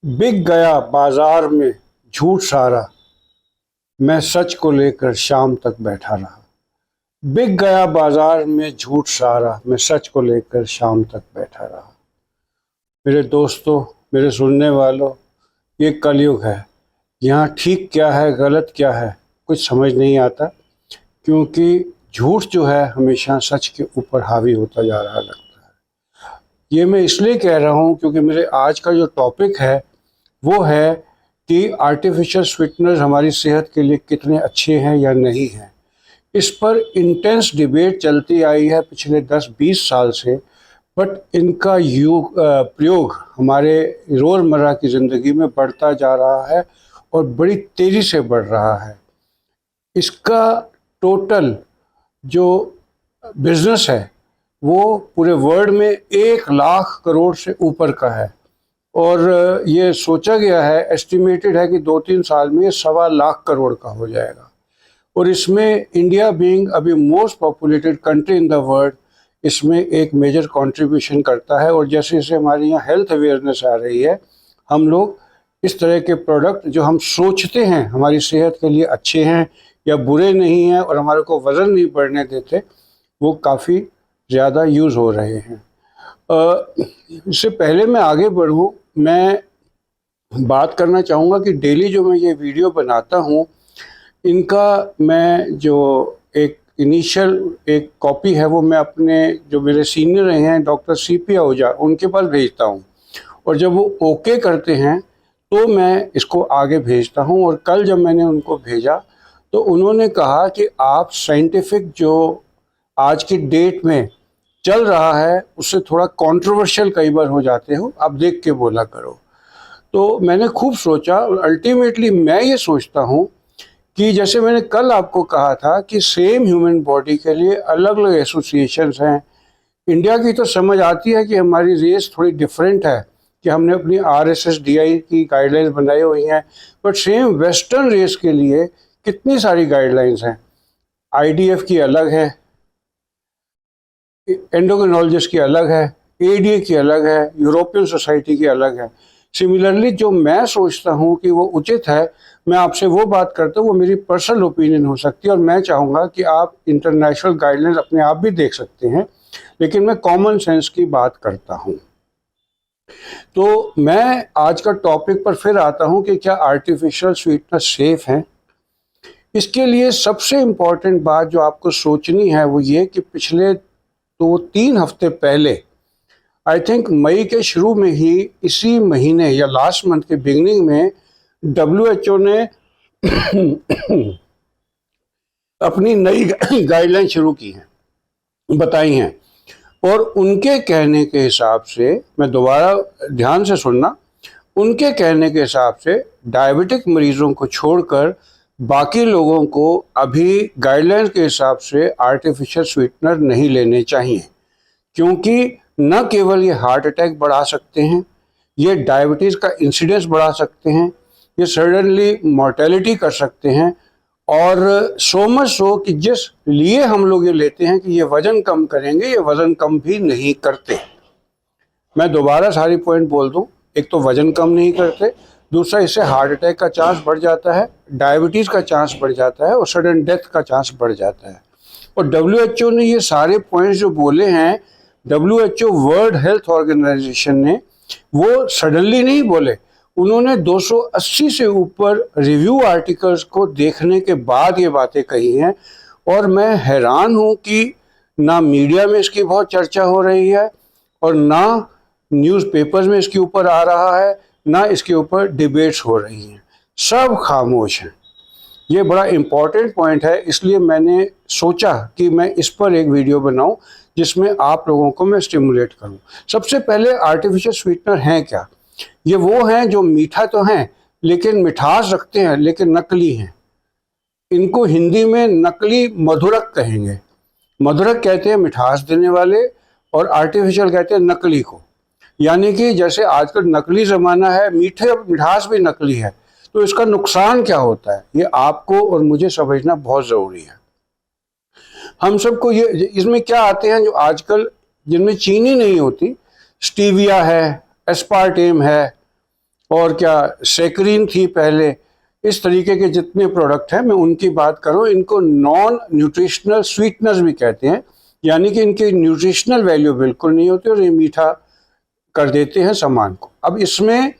बिक गया बाजार में झूठ सारा, मैं सच को लेकर शाम तक बैठा रहा। बिक गया बाजार में झूठ सारा, मैं सच को लेकर शाम तक बैठा रहा। मेरे दोस्तों, मेरे सुनने वालों, ये कलयुग है। यहाँ ठीक क्या है, गलत क्या है, कुछ समझ नहीं आता, क्योंकि झूठ जो है हमेशा सच के ऊपर हावी होता जा रहा लगता है। ये मैं इसलिए कह रहा हूँ क्योंकि मेरे आज का जो टॉपिक है वो है कि आर्टिफिशियल स्वीटनर्स हमारी सेहत के लिए कितने अच्छे हैं या नहीं हैं। इस पर इंटेंस डिबेट चलती आई है पिछले 10-20 साल से, बट इनका प्रयोग हमारे रोज़मर्रा की ज़िंदगी में बढ़ता जा रहा है और बड़ी तेज़ी से बढ़ रहा है। इसका टोटल जो बिज़नेस है वो पूरे वर्ल्ड में 1 लाख करोड़ से ऊपर का है और ये सोचा गया है, एस्टिमेटेड है कि 2-3 साल में 1.25 करोड़ का हो जाएगा। और इसमें इंडिया बीइंग अभी most populated country in the world, इसमें एक मेजर कंट्रीब्यूशन करता है। और जैसे जैसे हमारे यहाँ हेल्थ अवेयरनेस आ रही है, हम लोग इस तरह के प्रोडक्ट जो हम सोचते हैं हमारी सेहत के लिए अच्छे हैं या बुरे नहीं हैं और हमारे को वज़न नहीं बढ़ने देते, वो काफ़ी ज़्यादा यूज़ हो रहे हैं। इससे पहले मैं आगे बढ़ूँ, मैं बात करना चाहूँगा कि डेली जो मैं ये वीडियो बनाता हूँ, इनका मैं जो एक इनिशियल एक कॉपी है वो मैं अपने जो मेरे सीनियर रहे हैं डॉक्टर CP आहूजा, उनके पास भेजता हूँ और जब वो ओके करते हैं तो मैं इसको आगे भेजता हूँ। और कल जब मैंने उनको भेजा तो उन्होंने कहा कि आप साइंटिफिक जो आज की डेट में चल रहा है उससे थोड़ा कंट्रोवर्शियल कई बार हो जाते हो, आप देख के बोला करो। तो मैंने खूब सोचा और अल्टीमेटली मैं ये सोचता हूँ कि जैसे मैंने कल आपको कहा था कि सेम ह्यूमन बॉडी के लिए अलग अलग एसोसिएशंस हैं। इंडिया की तो समझ आती है कि हमारी रेस थोड़ी डिफरेंट है, कि हमने अपनी RSSDI की गाइडलाइंस बनाई हुई हैं, बट सेम वेस्टर्न रेस के लिए कितनी सारी गाइडलाइंस हैं। IDF की अलग है, एंडोक्रिनोलॉजिस्ट की अलग है, ADA की अलग है, यूरोपियन सोसाइटी की अलग है। सिमिलरली जो मैं सोचता हूँ कि वो उचित है, मैं आपसे वो बात करता हूँ, वो मेरी पर्सनल ओपिनियन हो सकती है और मैं चाहूँगा कि आप इंटरनेशनल गाइडलाइंस अपने आप भी देख सकते हैं, लेकिन मैं कॉमन सेंस की बात करता हूँ। तो मैं आज का टॉपिक पर फिर आता हूँ कि क्या आर्टिफिशियल स्वीटनर सेफ हैं। इसके लिए सबसे इम्पॉर्टेंट बात जो आपको सोचनी है वो ये कि पिछले 2-3 हफ्ते पहले, आई थिंक मई के शुरू में ही, इसी महीने या लास्ट मंथ के बिगनिंग में WHO ने अपनी नई गाइडलाइन शुरू की हैं, बताई हैं। और उनके कहने के हिसाब से, मैं दोबारा ध्यान से सुनना, उनके कहने के हिसाब से डायबिटिक मरीजों को छोड़कर बाकी लोगों को अभी गाइडलाइंस के हिसाब से आर्टिफिशियल स्वीटनर नहीं लेने चाहिए, क्योंकि न केवल ये हार्ट अटैक बढ़ा सकते हैं, ये डायबिटीज़ का इंसिडेंस बढ़ा सकते हैं, ये सडनली मॉर्टेलिटी कर सकते हैं। और सो मच सो कि जिस लिए हम लोग ये लेते हैं कि ये वज़न कम करेंगे, ये वज़न कम भी नहीं करते। मैं दोबारा सारी पॉइंट बोल दूं, एक तो वज़न कम नहीं करते, दूसरा इससे हार्ट अटैक का चांस बढ़ जाता है, डायबिटीज़ का चांस बढ़ जाता है और सडन डेथ का चांस बढ़ जाता है। और WHO ने ये सारे पॉइंट्स जो बोले हैं, WHO वर्ल्ड हेल्थ ऑर्गेनाइजेशन ने, वो सडनली नहीं बोले, उन्होंने 280 से ऊपर रिव्यू आर्टिकल्स को देखने के बाद ये बातें कही हैं। और मैं हैरान हूँ कि ना मीडिया में इसकी बहुत चर्चा हो रही है और ना न्यूज़पेपर्स में इसके ऊपर आ रहा है, ना इसके ऊपर डिबेट्स हो रही हैं, सब खामोश हैं। ये बड़ा इम्पॉर्टेंट पॉइंट है, इसलिए मैंने सोचा कि मैं इस पर एक वीडियो बनाऊं जिसमें आप लोगों को मैं स्टिमुलेट करूं। सबसे पहले आर्टिफिशियल स्वीटनर हैं क्या? ये वो हैं जो मीठा तो हैं लेकिन मिठास रखते हैं, लेकिन नकली हैं। इनको हिंदी में नकली मधुरक कहेंगे। मधुरक कहते हैं मिठास देने वाले और आर्टिफिशियल कहते हैं नकली को। यानी कि जैसे आजकल नकली ज़माना है, मीठे मिठास भी नकली है, तो इसका नुकसान क्या होता है ये आपको और मुझे समझना बहुत ज़रूरी है। हम सबको ये, इसमें क्या आते हैं जो आजकल जिनमें चीनी नहीं होती, स्टीविया है, एस्पार्टेम है, और क्या सेक्रीन थी पहले, इस तरीके के जितने प्रोडक्ट हैं मैं उनकी बात करूँ। इनको नॉन न्यूट्रिशनल स्वीटनर्स भी कहते हैं, यानी कि इनकी न्यूट्रिशनल वैल्यू बिल्कुल नहीं होती और ये मीठा कर देते हैं सामान को। अब इसमें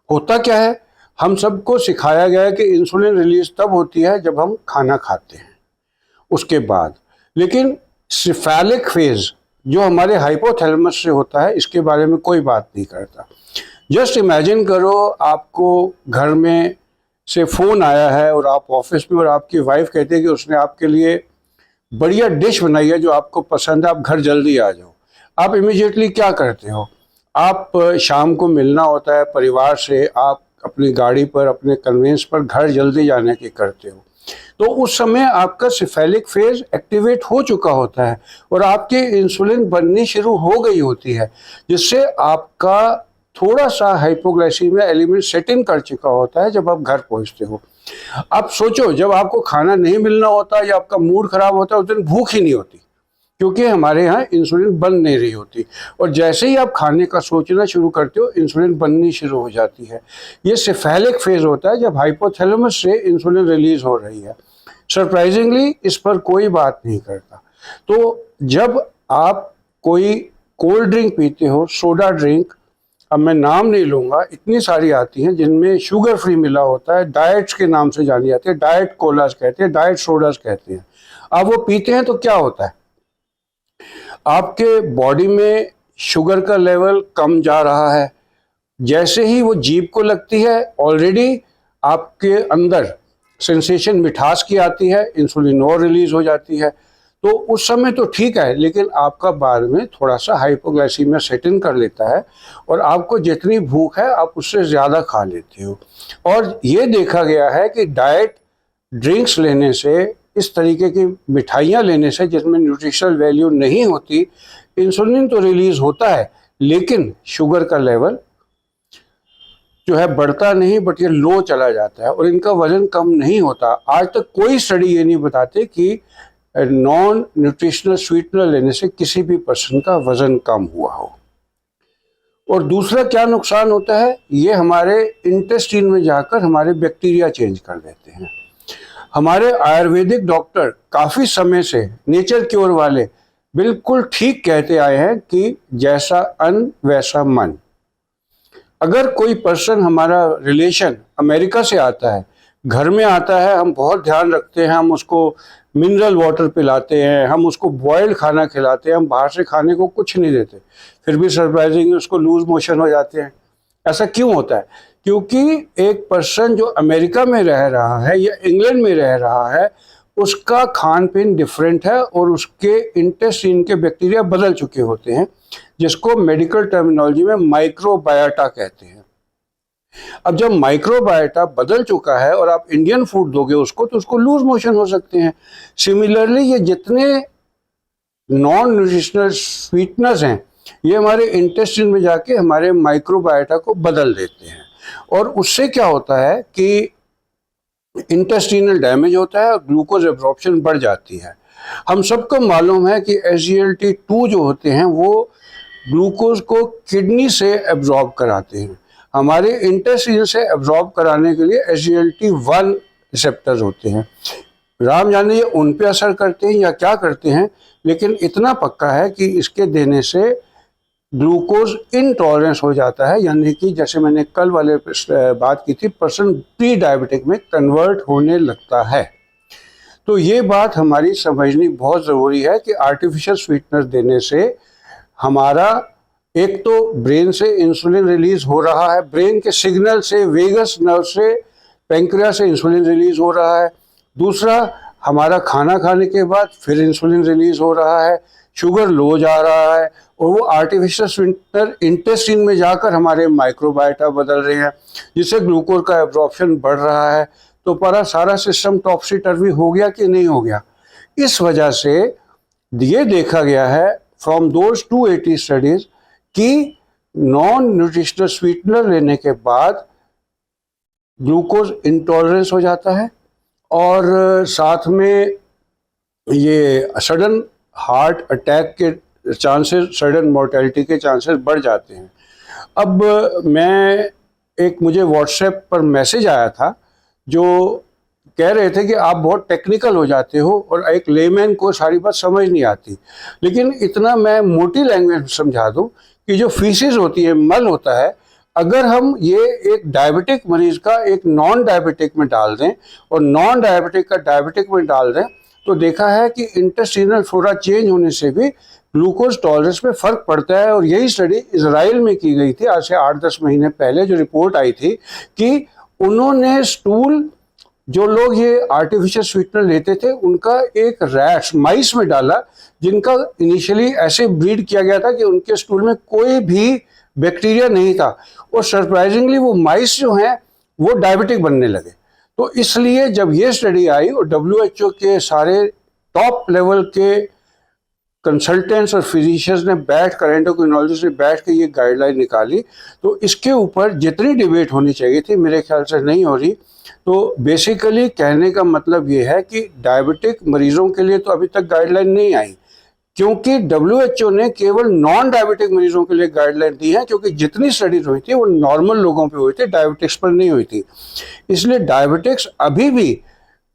होता क्या है, हम सबको सिखाया गया है कि इंसुलिन रिलीज तब होती है जब हम खाना खाते हैं, उसके बाद। लेकिन सिफेलिक फेज जो हमारे हाइपोथैलेमस से होता है, इसके बारे में कोई बात नहीं करता। जस्ट इमेजिन करो, आपको घर में से फ़ोन आया है और आप ऑफिस में, और आपकी वाइफ कहती है कि उसने आपके लिए बढ़िया डिश बनाई है जो आपको पसंद है, आप घर जल्दी आ जाओ। आप इमीडिएटली क्या करते हो? आप शाम को मिलना होता है परिवार से, आप अपनी गाड़ी पर, अपने कन्वेंस पर घर जल्दी जाने की करते हो। तो उस समय आपका सिफेलिक फेज एक्टिवेट हो चुका होता है और आपकी इंसुलिन बननी शुरू हो गई होती है, जिससे आपका थोड़ा सा हाइपोग्लाइसीमिया एलिमेंट सेट इन कर चुका होता है जब आप घर पहुंचते हो। अब सोचो, जब आपको खाना नहीं मिलना होता या आपका मूड खराब होता है, उस दिन भूख ही नहीं होती, क्योंकि हमारे यहाँ इंसुलिन बन नहीं रही होती। और जैसे ही आप खाने का सोचना शुरू करते हो, इंसुलिन बननी शुरू हो जाती है। ये सिफेलिक फेज होता है जब हाइपोथैलेमस से इंसुलिन रिलीज हो रही है। सरप्राइजिंगली इस पर कोई बात नहीं करता। तो जब आप कोई कोल्ड ड्रिंक पीते हो, सोडा ड्रिंक, अब मैं नाम नहीं लूँगा, इतनी सारी आती हैं जिनमें शुगर फ्री मिला होता है, डाइट्स के नाम से जानी जाती है, डाइट कोलास कहते हैं, डाइट सोडास कहते हैं। आप वो पीते हैं तो क्या होता है, आपके बॉडी में शुगर का लेवल कम जा रहा है। जैसे ही वो जीभ को लगती है, ऑलरेडी आपके अंदर सेंसेशन मिठास की आती है, इंसुलिन और रिलीज हो जाती है। तो उस समय तो ठीक है, लेकिन आपका बाद में थोड़ा सा हाइपोग्लाइसीमिया सेट इन कर लेता है और आपको जितनी भूख है आप उससे ज़्यादा खा लेते हो। और ये देखा गया है कि डाइट ड्रिंक्स लेने से, इस तरीके की मिठाइयाँ लेने से जिसमें न्यूट्रिशनल वैल्यू नहीं होती, इंसुलिन तो रिलीज होता है लेकिन शुगर का लेवल जो है बढ़ता नहीं, बट ये लो चला जाता है और इनका वजन कम नहीं होता। आज तक कोई स्टडी ये नहीं बताते कि नॉन न्यूट्रिशनल स्वीटनर लेने से किसी भी पर्सन का वजन कम हुआ हो। और दूसरा क्या नुकसान होता है, ये हमारे इंटेस्टाइन में जाकर हमारे बैक्टीरिया चेंज कर देते हैं। हमारे आयुर्वेदिक डॉक्टर काफ़ी समय से, नेचर क्योर वाले, बिल्कुल ठीक कहते आए हैं कि जैसा अन्न वैसा मन। अगर कोई पर्सन, हमारा रिलेशन अमेरिका से आता है, घर में आता है, हम बहुत ध्यान रखते हैं, हम उसको मिनरल वाटर पिलाते हैं, हम उसको बॉयल्ड खाना खिलाते हैं, हम बाहर से खाने को कुछ नहीं देते, फिर भी सरप्राइजिंगली उसको लूज मोशन हो जाते हैं। ऐसा क्यों होता है? क्योंकि एक पर्सन जो अमेरिका में रह रहा है या इंग्लैंड में रह रहा है, उसका खान पीन डिफरेंट है और उसके इंटेस्टाइन के बैक्टीरिया बदल चुके होते हैं, जिसको मेडिकल टर्मिनोलॉजी में माइक्रोबायोटा कहते हैं। अब जब माइक्रोबायोटा बदल चुका है और आप इंडियन फूड दोगे उसको, तो उसको लूज मोशन हो सकते हैं। सिमिलरली ये जितने नॉन न्यूट्रिशनल स्वीटनर्स हैं, ये हमारे इंटेस्टाइन में जाके हमारे माइक्रोबायोटा को बदल देते हैं और उससे क्या होता है कि इंटेस्टाइनल डैमेज होता है और ग्लूकोज एब्जॉर्प्शन बढ़ जाती है। हम सबको मालूम है कि SGLT2 जो होते हैं वो ग्लूकोज को किडनी से एब्जॉर्ब कराते हैं। हमारे इंटेस्टाइन से एब्जॉर्ब कराने के लिए SGLT1 रिसेप्टर्स होते हैं। राम जाने ये उन पे असर करते हैं या क्या करते हैं, लेकिन इतना पक्का है कि इसके देने से ग्लूकोज इनटॉलरेंस हो जाता है, यानी कि जैसे मैंने कल वाले बात की थी, पर्सन प्री डायबिटिक में कन्वर्ट होने लगता है। तो ये बात हमारी समझनी बहुत ज़रूरी है कि आर्टिफिशियल स्वीटनर देने से हमारा, एक तो ब्रेन से इंसुलिन रिलीज हो रहा है, ब्रेन के सिग्नल से, वेगस नर्व से, पैंक्रियास से इंसुलिन रिलीज हो रहा है। दूसरा, हमारा खाना खाने के बाद फिर इंसुलिन रिलीज हो रहा है, शुगर लो जा रहा है और वो आर्टिफिशियल स्वीटनर इंटेस्टाइन में जाकर हमारे माइक्रोबायोटा बदल रहे हैं, जिससे ग्लूकोज का एब्जॉर्प्शन बढ़ रहा है। तो पूरा सारा सिस्टम टॉपसी टर्वी हो गया कि नहीं हो गया। इस वजह से ये देखा गया है फ्रॉम दोज 280 स्टडीज कि नॉन न्यूट्रिशनल स्वीटनर लेने के बाद ग्लूकोज इंटॉलरेंस हो जाता है और साथ में ये सडन हार्ट अटैक के चांसेस, सडन मोर्टेलिटी के चांसेस बढ़ जाते हैं। अब मैं एक मुझे व्हाट्सएप पर मैसेज आया था जो कह रहे थे कि आप बहुत टेक्निकल हो जाते हो और एक लेमैन को सारी बात समझ नहीं आती। लेकिन इतना मैं मोटी लैंग्वेज में समझा दूं कि जो फीसिस होती है, मल होता है, अगर हम ये एक डायबिटिक मरीज का एक नॉन डायबिटिक में डाल दें और नॉन डायबिटिक का डायबिटिक में डाल दें तो देखा है कि इंटेस्टिनल फ्लोरा चेंज होने से भी ग्लूकोज टॉलरेंस में फर्क पड़ता है। और यही स्टडी इजराइल में की गई थी आज से 8-10 महीने पहले, जो रिपोर्ट आई थी कि उन्होंने स्टूल, जो लोग ये आर्टिफिशियल स्वीटनर लेते थे, उनका एक रैट्स माइस में डाला जिनका इनिशियली ऐसे ब्रीड किया गया था कि उनके स्टूल में कोई भी बैक्टीरिया नहीं था, और सरप्राइजिंगली वो माइस जो हैं वो डायबिटिक बनने लगे। तो इसलिए जब ये स्टडी आई और WHO के सारे टॉप लेवल के कंसल्टेंट्स और फिजिशियंस ने बैठ कर, एंडोक्रिनोलॉजिस्ट ने बैठ के ये गाइडलाइन निकाली, तो इसके ऊपर जितनी डिबेट होनी चाहिए थी मेरे ख्याल से नहीं हो रही। तो बेसिकली कहने का मतलब ये है कि डायबिटिक मरीजों के लिए तो अभी तक गाइडलाइन नहीं आई, क्योंकि WHO ने केवल नॉन डायबिटिक मरीजों के लिए गाइडलाइन दी है, क्योंकि जितनी स्टडीज हुई थी वो नॉर्मल लोगों पे हुई थी, डायबिटिक्स पर नहीं हुई थी। इसलिए डायबिटिक्स अभी भी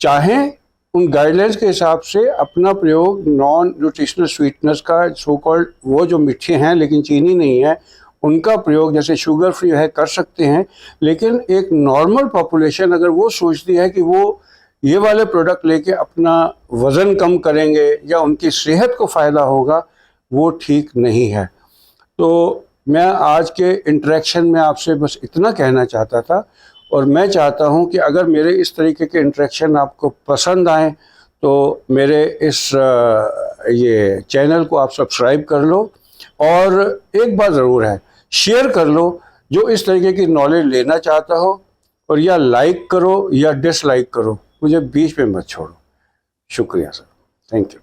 चाहें उन गाइडलाइंस के हिसाब से अपना प्रयोग नॉन न्यूट्रिशनल स्वीटनर्स का, सो कॉल्ड वो जो मीठे हैं लेकिन चीनी नहीं है, उनका प्रयोग जैसे शुगर फ्री है कर सकते हैं। लेकिन एक नॉर्मल पॉपुलेशन अगर वो सोचती है कि वो ये वाले प्रोडक्ट लेके अपना वज़न कम करेंगे या उनकी सेहत को फ़ायदा होगा, वो ठीक नहीं है। तो मैं आज के इंटरेक्शन में आपसे बस इतना कहना चाहता था, और मैं चाहता हूं कि अगर मेरे इस तरीके के इंटरेक्शन आपको पसंद आए तो मेरे इस ये चैनल को आप सब्सक्राइब कर लो, और एक बात ज़रूर है, शेयर कर लो जो इस तरीके की नॉलेज लेना चाहता हो, और या लाइक करो या डिसलाइक करो, मुझे बीच में मत छोड़ो। शुक्रिया सर, थैंक यू।